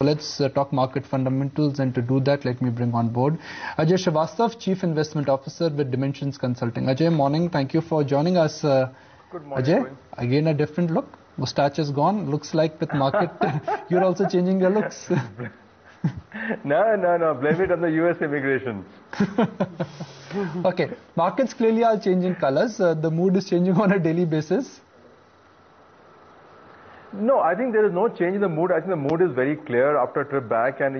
Let's talk market fundamentals, and to do that, let me bring on board Ajay Srivastav, Chief Investment Officer with Dimensions Consulting. Ajay, morning. Thank you for joining us. Good morning. Ajay, again a different look. Mustache is gone. Looks like with market, you're also changing your looks. No. Blame it on the US immigration. Okay, markets clearly are changing colors. The mood is changing on a daily basis. No, I think there is no change in the mood. I think the mood is very clear after a trip back. And,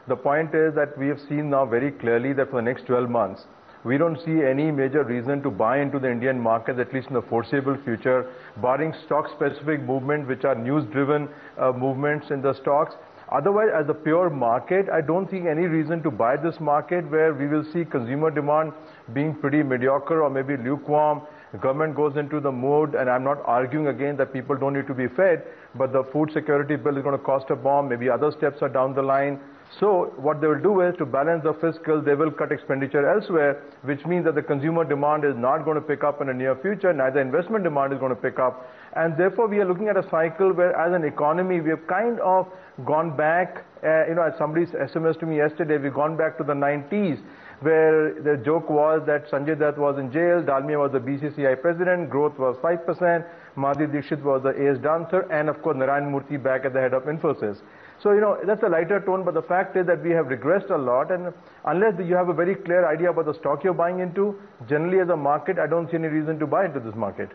the point is that we have seen now very clearly that for the next 12 months, we don't see any major reason to buy into the Indian market, at least in the foreseeable future, barring stock-specific movement, which are news-driven movements in the stocks. Otherwise, as a pure market, I don't think any reason to buy this market where we will see consumer demand being pretty mediocre or maybe lukewarm. The government goes into the mood, and I'm not arguing again that people don't need to be fed, but the food security bill is going to cost a bomb. Maybe other steps are down the line. So what they will do is, to balance the fiscal, they will cut expenditure elsewhere, which means that the consumer demand is not going to pick up in the near future, neither investment demand is going to pick up. And therefore, we are looking at a cycle where, as an economy, we have kind of gone back, as somebody SMS to me yesterday, we've gone back to the 90s, where the joke was that Sanjay Dutt was in jail, Dalmia was the BCCI president, growth was 5%, Madhuri Dixit was the ace dancer, and of course Narayan Murthy back at the head of Infosys. So, that's a lighter tone, but the fact is that we have regressed a lot, and unless you have a very clear idea about the stock you're buying into, generally as a market, I don't see any reason to buy into this market.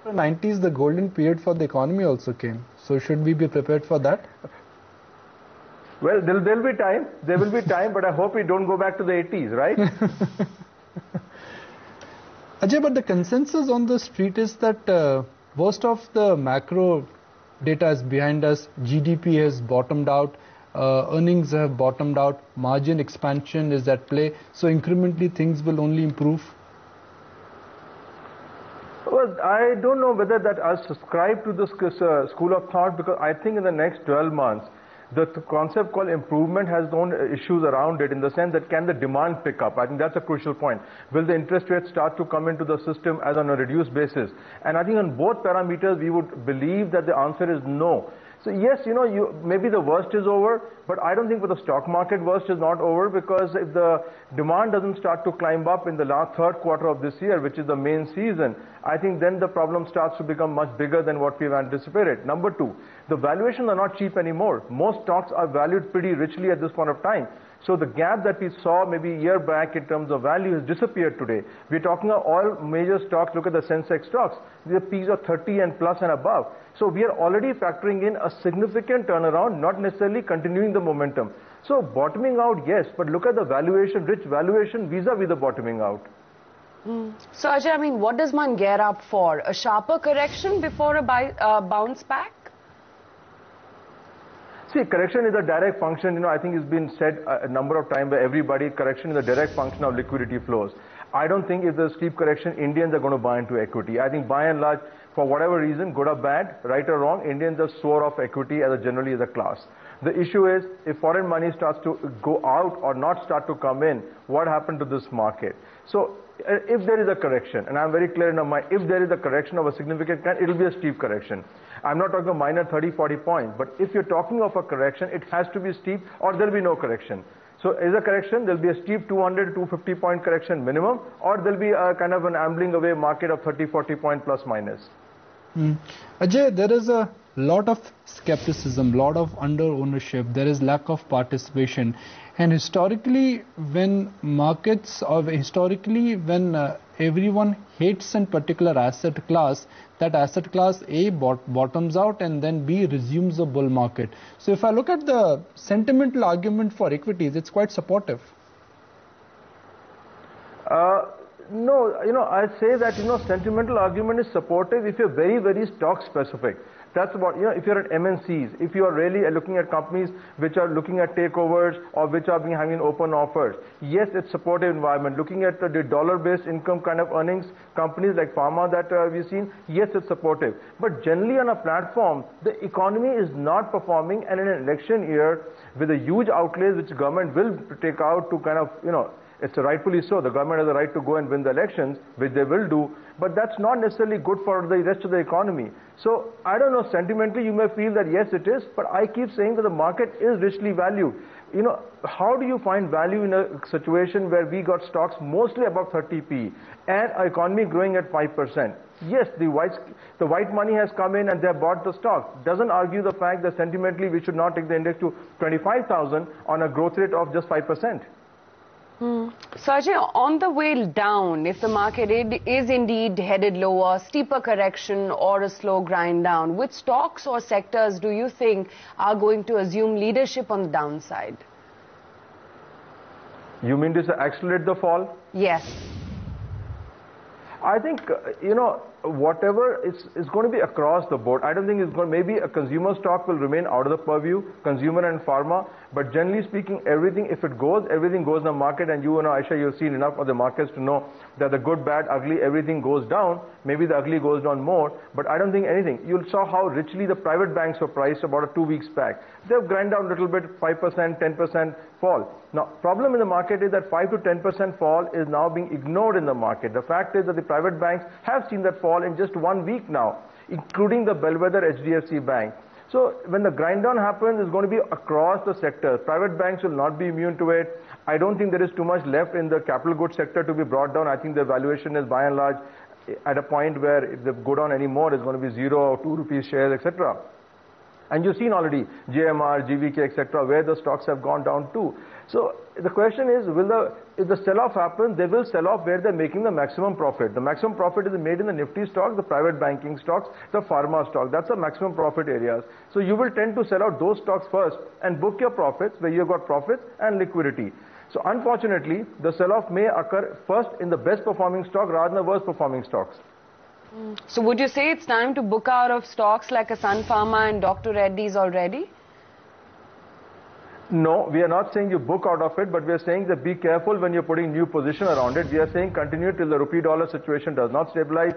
In the 90s, the golden period for the economy also came. So should we be prepared for that? Well, there'll be time. There will be time, but I hope we don't go back to the 80s, right? Ajay, but the consensus on the street is that most of the macro data is behind us. GDP has bottomed out. Earnings have bottomed out. Margin expansion is at play. So incrementally, things will only improve. Well, I don't know whether that I subscribe to this school of thought, because I think in the next 12 months, the concept called improvement has its own issues around it, in the sense that can the demand pick up? I think that's a crucial point. Will the interest rates start to come into the system as on a reduced basis? And I think on both parameters, we would believe that the answer is no. So yes, maybe the worst is over, but I don't think for the stock market worst is not over, because if the demand doesn't start to climb up in the third quarter of this year, which is the main season, I think then the problem starts to become much bigger than what we've anticipated. Number two, the valuations are not cheap anymore. Most stocks are valued pretty richly at this point of time. So the gap that we saw maybe a year back in terms of value has disappeared today. We're talking of all major stocks. Look at the Sensex stocks. These are peaks of 30 and plus and above. So we are already factoring in a significant turnaround, not necessarily continuing the momentum. So bottoming out, yes, but look at the valuation, rich valuation vis-a-vis the bottoming out. So Ajay, what does one gear up for? A sharper correction before a bounce back? See, correction is a direct function. I think it's been said a number of times by everybody. Correction is a direct function of liquidity flows. I don't think if there's steep correction, Indians are going to buy into equity. I think by and large, for whatever reason, good or bad, right or wrong, Indians are sore of equity generally as a class. The issue is, if foreign money starts to go out or not start to come in, what happened to this market? So if there is a correction, and I'm very clear in my mind, if there is a correction of a significant kind, it will be a steep correction. I'm not talking a minor 30, 40 points, but if you're talking of a correction, it has to be steep or there will be no correction. So is a correction, there will be a steep 200 to 250 point correction minimum, or there will be a kind of an ambling away market of 30, 40 point plus minus. Ajay, there is a lot of skepticism, lot of under ownership, there is lack of participation, and historically when everyone hates a particular asset class, that asset class A bottoms out and then B resumes a bull market. So if I look at the sentimental argument for equities, it's quite supportive. No, I say that, sentimental argument is supportive if you're very, very stock specific. That's about, if you're at MNCs, if you are really looking at companies which are looking at takeovers or which are having open offers, yes, it's supportive environment. Looking at the dollar-based income kind of earnings, companies like pharma that we've seen, yes, it's supportive. But generally on a platform, the economy is not performing, and in an election year with a huge outlays which government will take out to kind of, It's rightfully so. The government has a right to go and win the elections, which they will do, but that's not necessarily good for the rest of the economy. So I don't know, sentimentally you may feel that yes it is, but I keep saying that the market is richly valued. You know, how do you find value in a situation where we got stocks mostly above 30p and our economy growing at 5%? Yes, the white money has come in and they have bought the stock. Doesn't argue the fact that sentimentally we should not take the index to 25,000 on a growth rate of just 5%. Sajay, on the way down, if the market is indeed headed lower, steeper correction or a slow grind down, which stocks or sectors do you think are going to assume leadership on the downside? You mean to say accelerate the fall? Yes. I think, you know, whatever it's going to be across the board. I don't think it's going to, maybe a consumer stock will remain out of the purview, consumer and pharma, but generally speaking, everything, if it goes, everything goes in the market, and you know, Aisha, you've seen enough of the markets to know that the good, bad, ugly, everything goes down. Maybe the ugly goes down more, but I don't think anything. You saw how richly the private banks were priced about 2 weeks back. They've grind down a little bit, 5%, 10% fall. Now, problem in the market is that 5 to 10% fall is now being ignored in the market. The fact is that the private banks have seen that fall in just 1 week now, including the bellwether HDFC Bank. So when the grind down happens, it's going to be across the sector. Private banks will not be immune to it. I don't think there is too much left in the capital goods sector to be brought down. I think the valuation is by and large at a point where if they go down any more, it's going to be 0 or 2 rupees shares, etc. And you've seen already JMR, GVK, etc., where the stocks have gone down too. So the question is, if the sell-off happens, they will sell off where they're making the maximum profit. The maximum profit is made in the Nifty stocks, the private banking stocks, the pharma stock. That's the maximum profit areas. So you will tend to sell out those stocks first and book your profits where you've got profits and liquidity. So unfortunately, the sell-off may occur first in the best performing stock rather than the worst performing stocks. So would you say it's time to book out of stocks like a Sun Pharma and Dr. Reddy's already? No, we are not saying you book out of it, but we are saying that be careful when you're putting new position around it. We are saying continue till the rupee-dollar situation does not stabilize.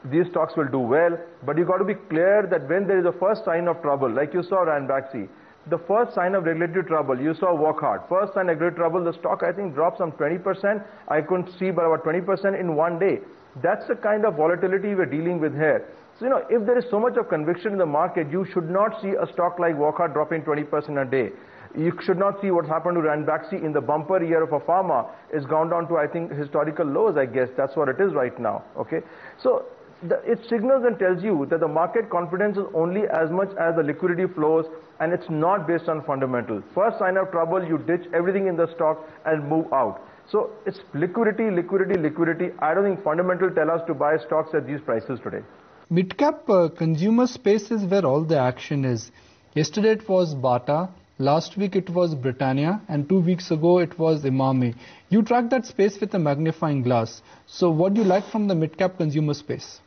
These stocks will do well, but you got to be clear that when there is a first sign of trouble, like you saw Ranbaxy, the first sign of regulatory trouble, you saw Wockhardt. First sign of regulatory trouble, the stock I think dropped some 20%. I couldn't see but about 20% in 1 day. That's the kind of volatility we're dealing with here. So, you know, if there is so much of conviction in the market, you should not see a stock like Wockhardt dropping 20% a day. You should not see what's happened to Ranbaxy in the bumper year of a pharma. It's gone down to, I think, historical lows, I guess. That's what it is right now, okay? So, it signals and tells you that the market confidence is only as much as the liquidity flows, and it's not based on fundamentals. First sign of trouble, you ditch everything in the stock and move out. So it's liquidity, liquidity, liquidity. I don't think fundamentals tell us to buy stocks at these prices today. Mid-cap consumer space is where all the action is. Yesterday it was Bata, last week it was Britannia, and 2 weeks ago it was Imami. You track that space with a magnifying glass. So what do you like from the mid-cap consumer space?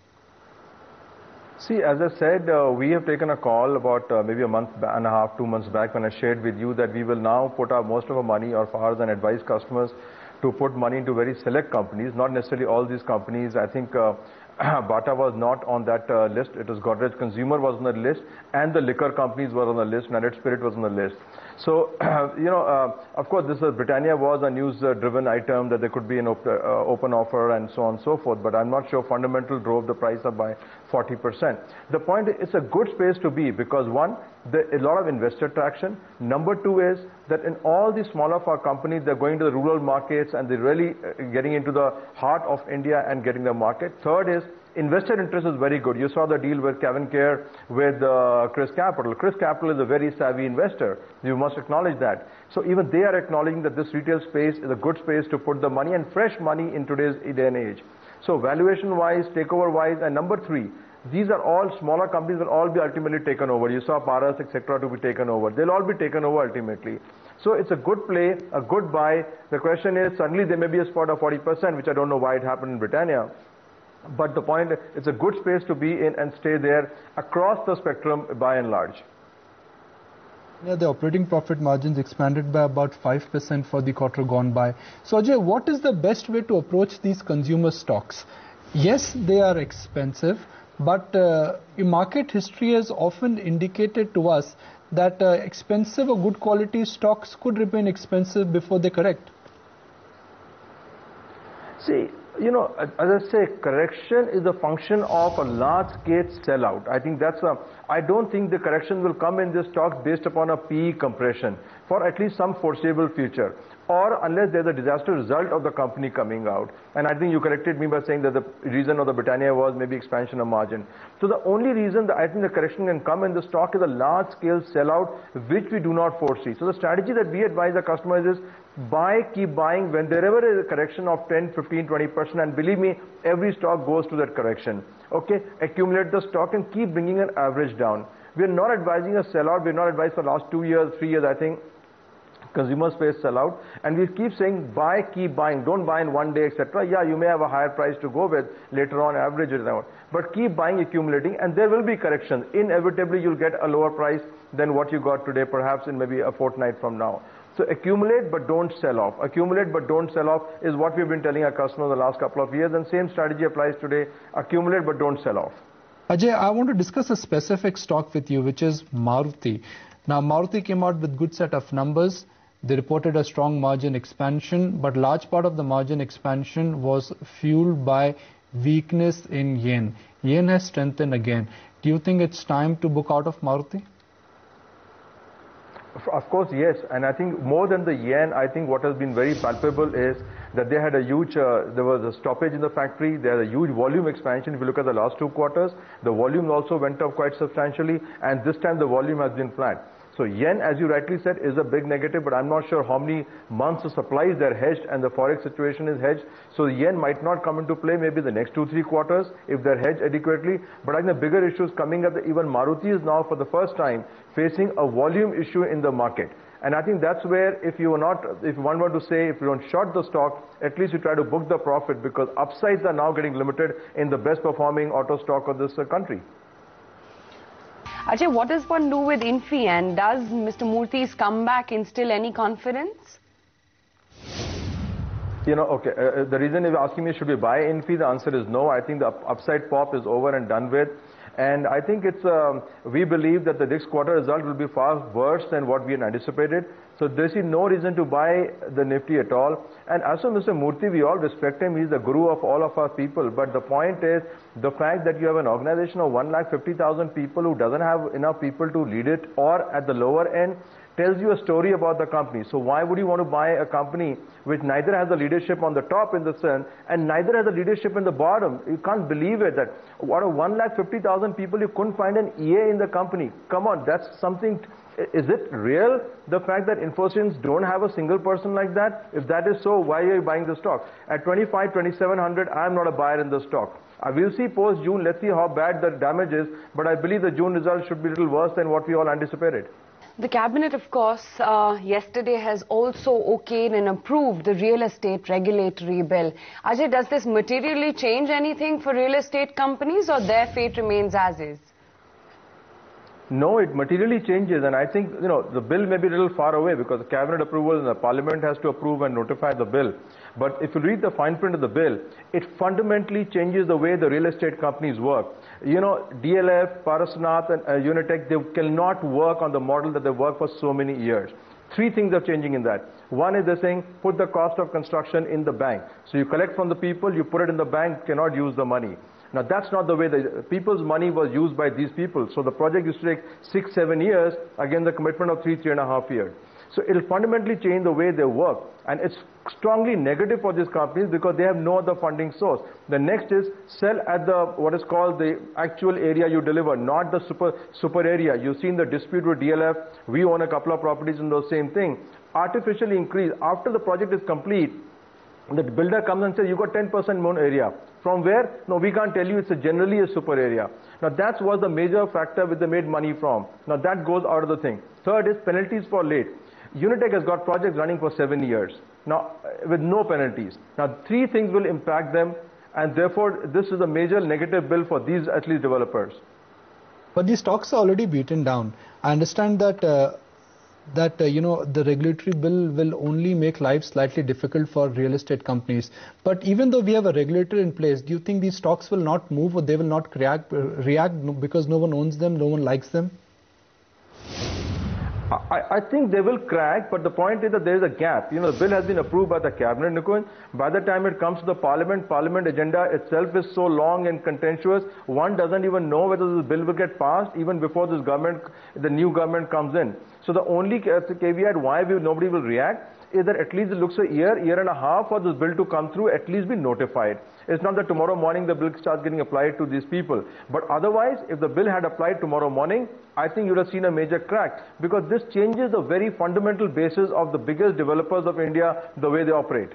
See, as I said, we have taken a call about maybe a month and a half, 2 months back when I shared with you that we will now put most of our money or ours and advise customers to put money into very select companies, not necessarily all these companies. I think Bata was not on that list. It was Godrej Consumer was on the list, and the liquor companies were on the list. United Spirit was on the list. So, you know, of course, this Britannia was a news-driven item that there could be an open offer and so on and so forth. But I'm not sure fundamental drove the price up by 40%. The point is, it's a good space to be because one, there is a lot of investor traction. Number two is that in all the smaller companies, they're going to the rural markets and they're really getting into the heart of India and getting the market. Third is investor interest is very good. You saw the deal with Kevin Care with Chris Capital. Chris Capital is a very savvy investor. You must acknowledge that. So even they are acknowledging that this retail space is a good space to put the money and fresh money in today's day and age. So valuation-wise, takeover-wise, and number three, these are all smaller companies will all be ultimately taken over. You saw Paras, etc. to be taken over. They'll all be taken over ultimately. So it's a good play, a good buy. The question is, suddenly there may be a spot of 40%, which I don't know why it happened in Britannia. But the point, it's a good space to be in and stay there across the spectrum by and large. Yeah, the operating profit margins expanded by about 5% for the quarter gone by. So Ajay, what is the best way to approach these consumer stocks? Yes, they are expensive, but market history has often indicated to us that expensive or good quality stocks could remain expensive before they correct. See, you know, as I say, correction is a function of a large-scale sellout. I think I don't think the correction will come in this stocks based upon a PE compression for at least some foreseeable future, or unless there's a disaster result of the company coming out. And I think you corrected me by saying that the reason of the Britannia was maybe expansion of margin. So the only reason that I think the correction can come in the stock is a large-scale sellout, which we do not foresee. So the strategy that we advise our customers is buy, keep buying when wherever is a correction of 10, 15, 20%, and believe me, every stock goes to that correction. Okay, accumulate the stock and keep bringing an average down. We are not advising a sellout. We are not advised for the last 2 years, 3 years, I think. Consumers face sellout, and we keep saying buy, keep buying, don't buy in one day, etc. Yeah, you may have a higher price to go with, later on average it out, but keep buying, accumulating, and there will be corrections. Inevitably you'll get a lower price than what you got today, perhaps in maybe a fortnight from now. So accumulate but don't sell off. Accumulate but don't sell off is what we've been telling our customers the last couple of years, and same strategy applies today. Accumulate but don't sell off. Ajay, I want to discuss a specific stock with you, which is Maruti. Now Maruti came out with good set of numbers. They reported a strong margin expansion, but large part of the margin expansion was fueled by weakness in yen. Yen has strengthened again. Do you think it's time to book out of Maruti? Of course, yes. And I think more than the yen, I think what has been very palpable is that they had a huge, there was a stoppage in the factory. They had a huge volume expansion. If you look at the last 2 quarters, the volume also went up quite substantially, and this time the volume has been flat. So yen, as you rightly said, is a big negative, but I'm not sure how many months of supplies they're hedged and the forex situation is hedged. So yen might not come into play maybe the next 2-3 quarters if they're hedged adequately. But I think the bigger issue is coming up. Even Maruti is now for the first time facing a volume issue in the market. And I think that's where if one were to say, if you don't short the stock, at least you try to book the profit, because upsides are now getting limited in the best performing auto stock of this country. Ajay, what does one do with Infi, and does Mr. Murthy's comeback instill any confidence? You know, okay, the reason you're asking me should we buy Infi, the answer is no. I think the upside pop is over and done with. And I think we believe that the next quarter result will be far worse than what we had anticipated. So there's no reason to buy the Nifty at all. And as for Mr. Murthy, we all respect him. He's the guru of all of our people. But the point is, the fact that you have an organization of 150,000 people who doesn't have enough people to lead it, or at the lower end, tells you a story about the company. So why would you want to buy a company which neither has the leadership on the top in the sun and neither has the leadership in the bottom? You can't believe it that out of 150,000 people you couldn't find an EA in the company. Come on, that's something. Is it real, the fact that Infosys don't have a single person like that? If that is so, why are you buying the stock? At 2,700, I am not a buyer in the stock. I will see post-June, let's see how bad the damage is, but I believe the June result should be a little worse than what we all anticipated. The cabinet, of course, yesterday has also okayed and approved the real estate regulatory bill. Ajay, does this materially change anything for real estate companies, or their fate remains as is? No, it materially changes, and I think, you know, the bill may be a little far away because the cabinet approval and the parliament has to approve and notify the bill. But if you read the fine print of the bill, it fundamentally changes the way the real estate companies work. You know, DLF, Parasnath and Unitech, they cannot work on the model that they worked for so many years. 3 things are changing in that. One is they're saying, put the cost of construction in the bank. So you collect from the people, you put it in the bank, cannot use the money. Now that's not the way the people's money was used by these people. So the project used to take 6-7 years, again the commitment of 3.5 years. So it'll fundamentally change the way they work. And it's strongly negative for these companies because they have no other funding source. The next is sell at the, what is called the actual area you deliver, not the super area. You've seen the dispute with DLF. We own a couple of properties in those same thing. Artificially increase. After the project is complete, the builder comes and says, you got 10% more area. From where? No, we can't tell you. It's generally a super area. Now that was the major factor which they made money from. Now that goes out of the thing. Third is penalties for late. Unitech has got projects running for 7 years. Now with no penalties. Now 3 things will impact them, and therefore this is a major negative bill for these at least developers. But these stocks are already beaten down. I understand that you know, the regulatory bill will only make life slightly difficult for real estate companies. But even though we have a regulator in place, do you think these stocks will not move, or they will not react because no one owns them, no one likes them? I think they will crack, but the point is that there is a gap. You know, the bill has been approved by the cabinet, Nikunj. By the time it comes to the parliament agenda itself is so long and contentious, one doesn't even know whether the bill will get passed even before this government, the new government comes in. So the only caveat why nobody will react is that at least it looks a year and a half for this bill to come through, at least be notified. It's not that tomorrow morning the bill starts getting applied to these people. But otherwise, if the bill had applied tomorrow morning, I think you would have seen a major crack, because this changes the very fundamental basis of the biggest developers of India, the way they operate.